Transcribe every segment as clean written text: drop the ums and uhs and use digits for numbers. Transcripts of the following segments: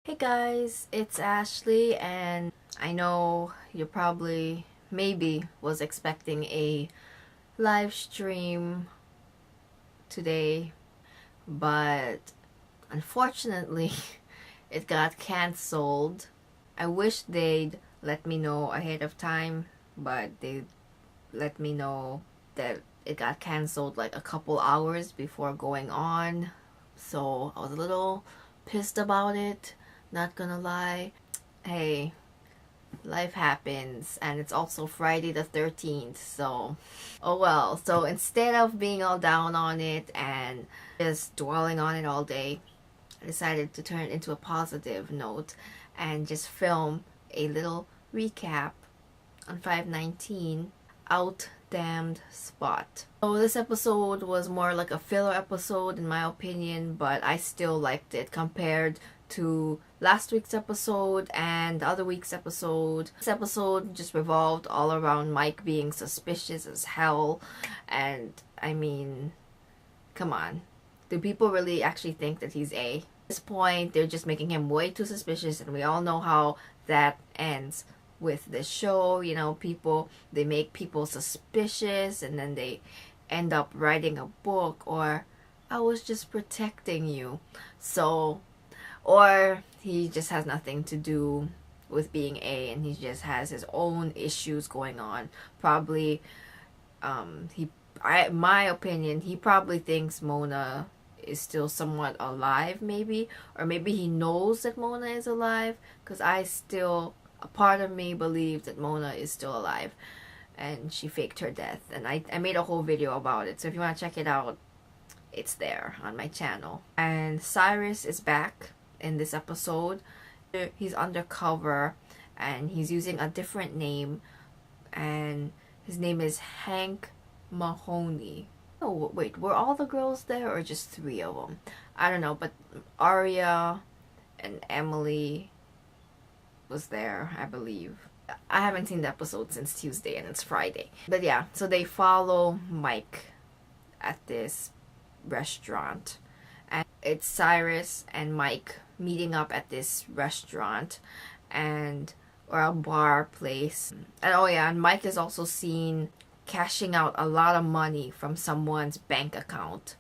Hey guys, it's Ashley, and I know you probably maybe was expecting a live stream today, but unfortunately it got canceled. I wish they'd let me know ahead of time, but they let me know that it got canceled like a couple hours before going on. So I was a little pissed about it, not gonna lie. Hey, life happens, and it's also Friday the 13th, so oh well. So instead of being all down on it and just dwelling on it all day, I decided to turn it into a positive note and just film a little recap on 519 Out Damned Spot. So this episode was more like a filler episode in my opinion, but I still liked it compared to last week's episode and the other week's episode. This episode just revolved all around Mike being suspicious as hell, and I mean, come on. Do people really actually think that he's A? At this point, they're just making him way too suspicious, and we all know how that ends with the show. You know, people, they make people suspicious, and then they end up writing a book, or I was just protecting you. So, or he just has nothing to do with being A, and he just has his own issues going on. Probably, my opinion, he probably thinks Mona is still somewhat alive, maybe, or maybe he knows that Mona is alive, because a part of me believes that Mona is still alive and she faked her death, and I made a whole video about it, so if you want to check it out, it's there on my channel. And Cyrus is back in this episode. He's undercover and he's using a different name, and his name is Hank Mahoney. Oh wait, were all the girls there or just three of them? I don't know, but Aria and Emily was there, I believe. I haven't seen the episode since Tuesday and it's Friday. But yeah, so they follow Mike at this restaurant, and it's Cyrus and Mike meeting up at this restaurant and or a bar place. And oh yeah, and Mike is also seen cashing out a lot of money from someone's bank account,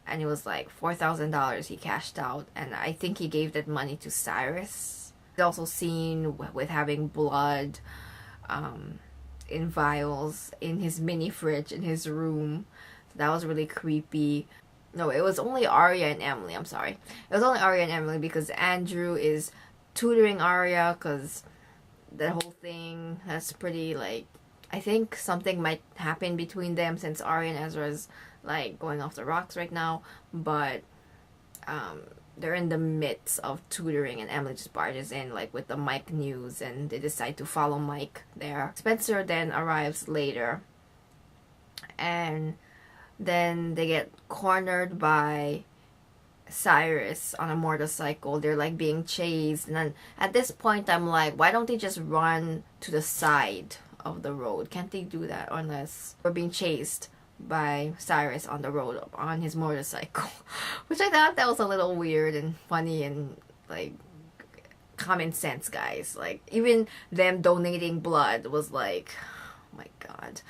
and it was like $4,000 he cashed out, and I think he gave that money to Cyrus. He's also seen with having blood in vials in his mini fridge in his room. So that was really creepy. No, it was only Aria and Emily. I'm sorry. It was only Aria and Emily because Andrew is tutoring Aria, because that whole thing, that's pretty, like, I think something might happen between them since Aria and Ezra's like going off the rocks right now, but they're in the midst of tutoring, and Emily just barges in like with the Mike news, and they decide to follow Mike there. Spencer then arrives later, and then they get cornered by Cyrus on a motorcycle. They're like being chased, and then at this point I'm like, why don't they just run to the side of the road? Can't they do that unless we're being chased by Cyrus on the road on his motorcycle? Which I thought that was a little weird and funny, and like, common sense, guys. Like, even them donating blood was like, oh my god,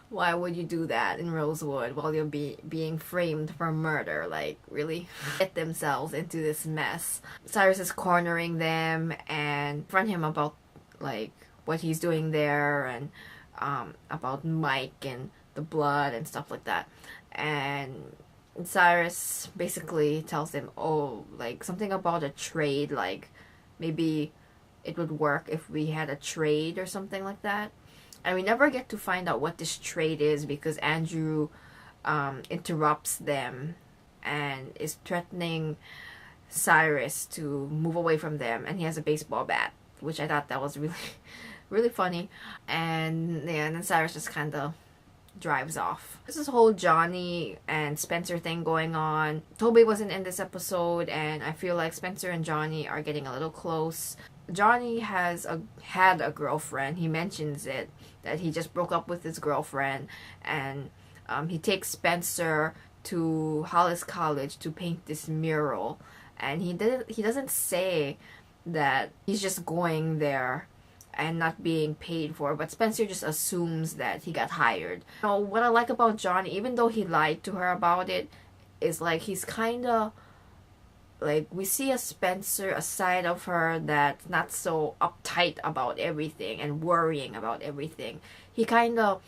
why would you do that in Rosewood while you're being framed for murder? Like, really? Get themselves into this mess. Cyrus is cornering them and confront him about like what he's doing there, and about Mike and the blood and stuff like that. And Cyrus basically tells him, oh, like something about a trade, like maybe it would work if we had a trade or something like that. And we never get to find out what this trade is, because Andrew interrupts them and is threatening Cyrus to move away from them, and he has a baseball bat, which I thought that was really really funny. And yeah, and then Cyrus just kind of drives off. There's this whole Johnny and Spencer thing going on. Toby wasn't in this episode, and I feel like Spencer and Johnny are getting a little close. Johnny had a girlfriend. He mentions it, that he just broke up with his girlfriend, and he takes Spencer to Hollis College to paint this mural, and he doesn't say that he's just going there and not being paid for, but Spencer just assumes that he got hired. You know, what I like about Johnny, even though he lied to her about it, is like he's kind of like, we see a Spencer, a side of her that's not so uptight about everything and worrying about everything. He kind of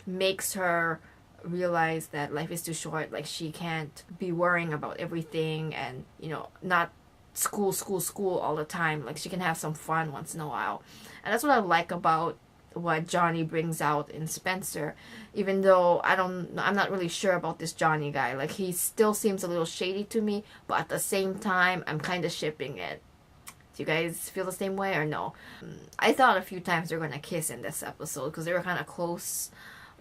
makes her realize that life is too short, like she can't be worrying about everything and, you know, not school all the time. Like she can have some fun once in a while. And that's what I like about what Johnny brings out in Spencer, even though I'm not really sure about this Johnny guy. Like he still seems a little shady to me, but at the same time I'm kind of shipping it. Do you guys feel the same way or no? I thought a few times they were gonna kiss in this episode because they were kind of close,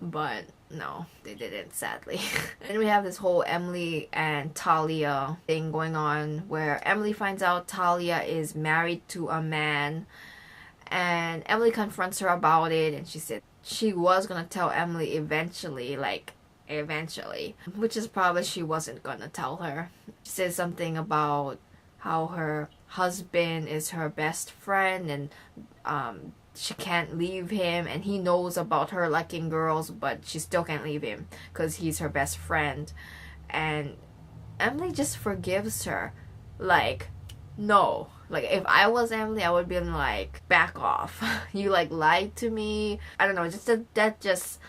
but no, they didn't, sadly. And we have this whole Emily and Talia thing going on where Emily finds out Talia is married to a man, and Emily confronts her about it, and she said she was gonna tell Emily eventually, which is probably she wasn't gonna tell her. She says something about how her husband is her best friend, and she can't leave him, and he knows about her liking girls, but she still can't leave him because he's her best friend. And Emily just forgives her. Like, no. Like, if I was Emily, I would be like, back off. You, like, lied to me. I don't know, just that just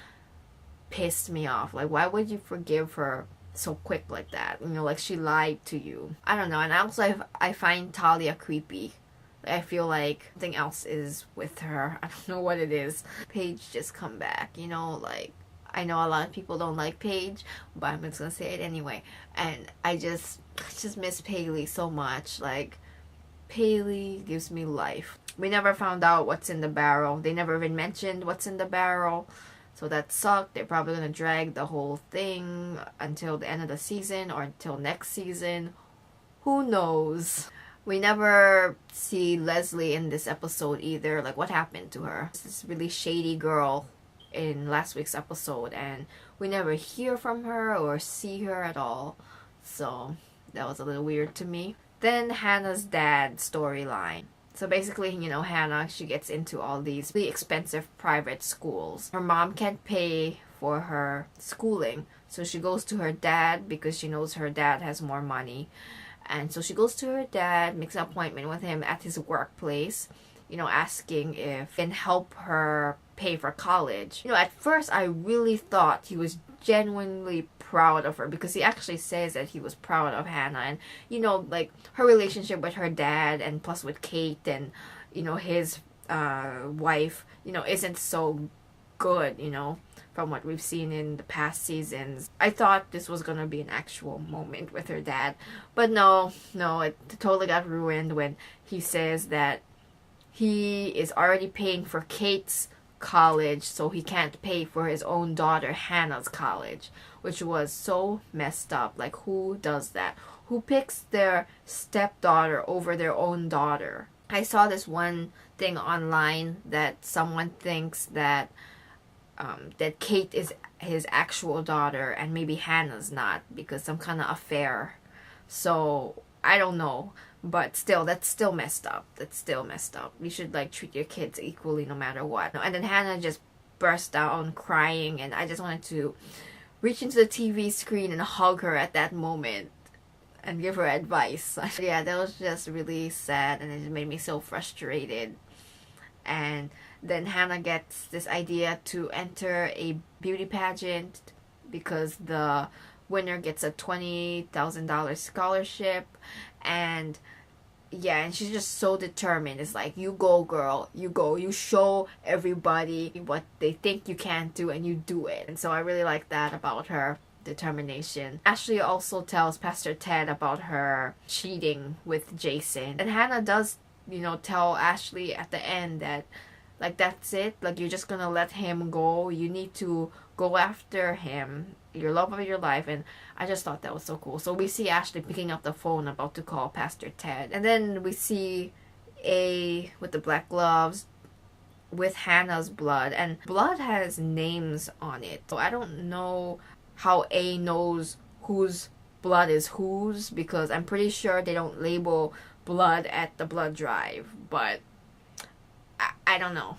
pissed me off. Like, why would you forgive her so quick like that? You know, like, she lied to you. I don't know. And also, I find Talia creepy. I feel like something else is with her. I don't know what it is. Paige just come back, you know, like, I know a lot of people don't like Paige, but I'm just gonna say it anyway. And I just miss Paley so much. Like, Paley gives me life. We never found out what's in the barrel. They never even mentioned what's in the barrel. So that sucked. They're probably gonna drag the whole thing until the end of the season or until next season. Who knows? We never see Leslie in this episode either. Like, what happened to her? This really shady girl in last week's episode, and we never hear from her or see her at all. So that was a little weird to me. Then Hannah's dad storyline. So basically, you know, Hannah, she gets into all these really expensive private schools. Her mom can't pay for her schooling, so she goes to her dad because she knows her dad has more money. And so she goes to her dad, makes an appointment with him at his workplace, you know, asking if he can help her pay for college. You know, at first I really thought he was genuinely proud of her, because he actually says that he was proud of Hannah, and, you know, like, her relationship with her dad and plus with Kate and, you know, his wife, you know, isn't so good, you know, from what we've seen in the past seasons. I thought this was gonna be an actual moment with her dad, but no, it totally got ruined when he says that he is already paying for Kate's college, so he can't pay for his own daughter Hannah's college, which was so messed up. Like, who does that? Who picks their stepdaughter over their own daughter? I saw this one thing online that someone thinks that that Kate is his actual daughter and maybe Hannah's not, because some kind of affair. So I don't know, but still, that's still messed up. You should, like, treat your kids equally no matter what. And then Hannah just burst down crying, and I just wanted to reach into the TV screen and hug her at that moment and give her advice. Yeah, that was just really sad, and it just made me so frustrated. And then Hannah gets this idea to enter a beauty pageant because the winner gets a $20,000 scholarship. And yeah, and she's just so determined. It's like, you go, girl, you go, you show everybody what they think you can't do, and you do it. And so I really like that about her determination. Ashley also tells Pastor Ted about her cheating with Jason, and Hannah does, you know, tell Ashley at the end that, like, that's it, like, you're just gonna let him go, you need to go after him, your love of your life. And I just thought that was so cool. So we see Ashley picking up the phone, about to call Pastor Ted, and then we see A with the black gloves with Hannah's blood, and blood has names on it, so I don't know how A knows whose blood is whose, because I'm pretty sure they don't label blood at the blood drive, but I don't know.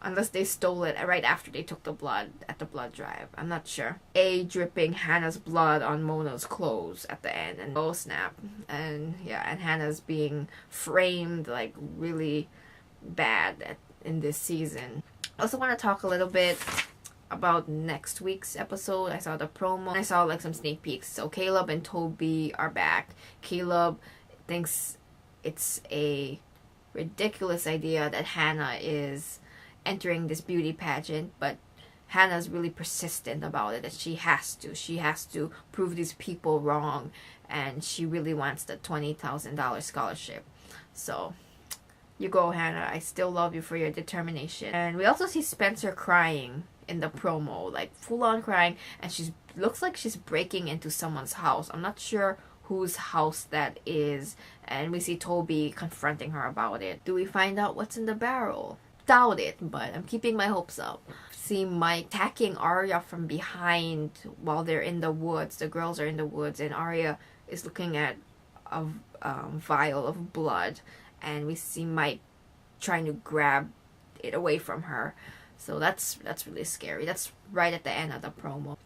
Unless they stole it right after they took the blood at the blood drive. I'm not sure. A dripping Hannah's blood on Mona's clothes at the end, and oh snap. And yeah, and Hannah's being framed like really bad in this season. I also want to talk a little bit about next week's episode. I saw the promo. I saw like some sneak peeks. So Caleb and Toby are back. Caleb thinks it's a ridiculous idea that Hannah is entering this beauty pageant, but Hannah's really persistent about it, that she has to prove these people wrong, and she really wants the $20,000 scholarship. So you go, Hannah. I still love you for your determination. And we also see Spencer crying in the promo, like full on crying, and she looks like she's breaking into someone's house. I'm not sure whose house that is, and we see Toby confronting her about it. Do we find out what's in the barrel? Doubt it, but I'm keeping my hopes up. See Mike attacking Arya from behind while they're in the woods. The girls are in the woods, and Arya is looking at a vial of blood, and we see Mike trying to grab it away from her. So that's really scary. That's right at the end of the promo.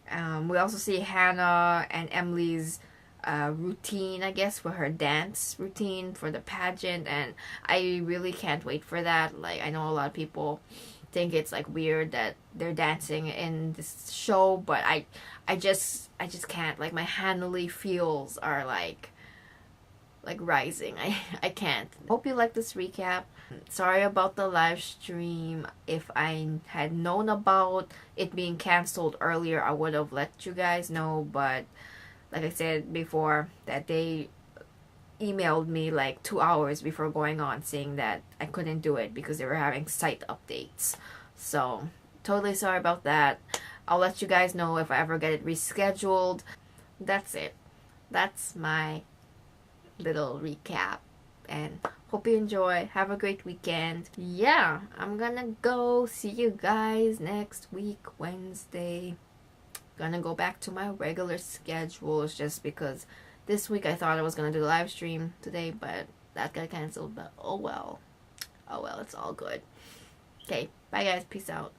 We also see Hannah and Emily's routine, I guess, for her dance routine for the pageant, and I really can't wait for that. Like, I know a lot of people think it's like weird that they're dancing in this show, but I just can't. Like, my Hannah feels are like rising. I can't. Hope you like this recap. Sorry about the live stream. If I had known about it being canceled earlier, I would have let you guys know, but like I said before, that they emailed me like 2 hours before going on saying that I couldn't do it because they were having site updates. So, totally sorry about that. I'll let you guys know if I ever get it rescheduled. That's it. That's my little recap. And hope you enjoy. Have a great weekend. Yeah, I'm gonna go. See you guys next week, Wednesday. Gonna go back to my regular schedules just because this week I thought I was gonna do the live stream today, but that got canceled. But oh well, it's all good. Okay, bye guys, peace out.